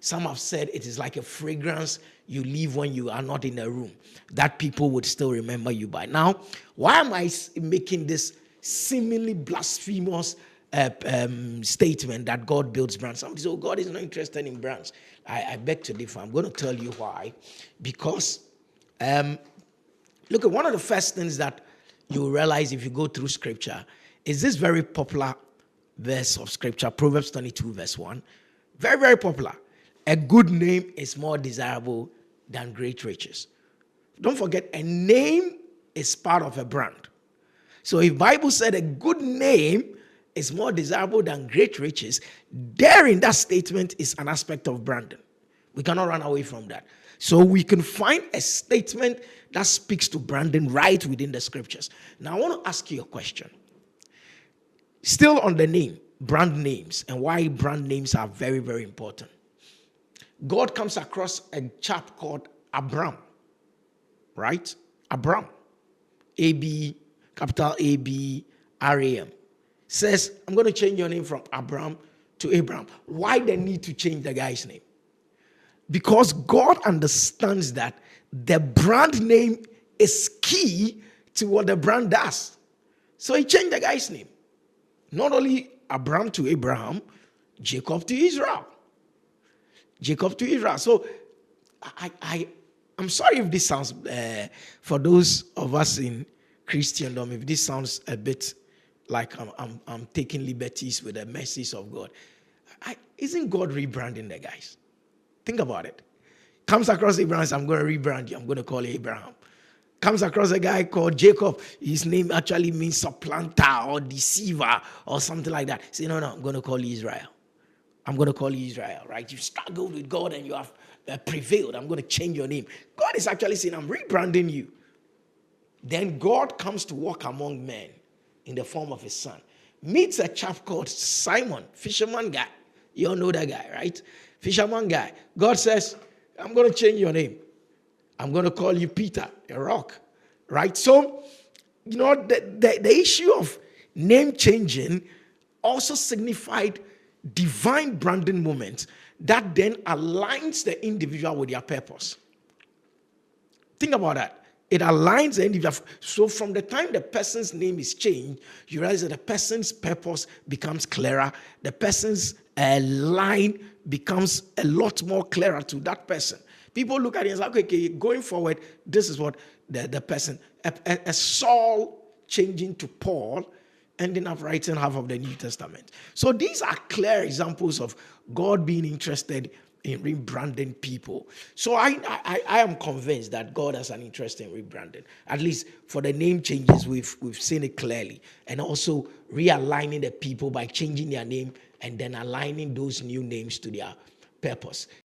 Some have said it is like a fragrance you leave when you are not in a room, that people would still remember you by. Now, why am I making this seemingly blasphemous statement that God builds brands? Somebody says, oh, God is not interested in brands. I beg to differ. I'm going to tell you why. Because, look, at one of the first things that you realize if you go through scripture is this very popular verse of scripture, Proverbs 22 verse 1. Very, very popular. A good name is more desirable than great riches. Don't forget, a name is part of a brand. So if Bible said a good name is more desirable than great riches, there in that statement is an aspect of branding. We cannot run away from that. So we can find a statement that speaks to branding right within the scriptures. Now I want to ask you a question. Still on the name, brand names, and why brand names are very, very important. God comes across a chap called Abram, right? Abram, A-B, capital A-B-R-A-M. Says, I'm going to change your name from Abram to Abraham. Why the need to change the guy's name? Because God understands that the brand name is key to what the brand does. So he changed the guy's name. Not only Abram to Abraham, Jacob to Israel. Jacob to Israel. So I'm sorry if this sounds, for those of us in Christendom, if this sounds a bit like I'm taking liberties with the mercies of God. Isn't God rebranding the guys? Think about it. Comes across Abraham, says, I'm going to rebrand you. I'm going to call you Abraham. Comes across a guy called Jacob. His name actually means supplanter or deceiver or something like that. Say, no, I'm going to call you Israel. I'm going to call you Israel, right? You struggled with God and you have prevailed. I'm going to change your name. God is actually saying, I'm rebranding you. Then God comes to walk among men in the form of his son. Meets a chap called Simon, fisherman guy. You all know that guy, right? Fisherman guy. God says, I'm going to change your name. I'm going to call you Peter, a rock, right? So, the issue of name changing also signified divine branding moments that then aligns the individual with their purpose. Think about that. It aligns the individual. So from the time the person's name is changed, you realize that the person's purpose becomes clearer. The person's line becomes a lot more clearer to that person. People look at it and say, okay, going forward, this is what the person, a Saul changing to Paul, ending up writing half of the New Testament. So these are clear examples of God being interested in rebranding people. So I am convinced that God has an interest in rebranding. At least for the name changes, we've seen it clearly. And also realigning the people by changing their name and then aligning those new names to their purpose.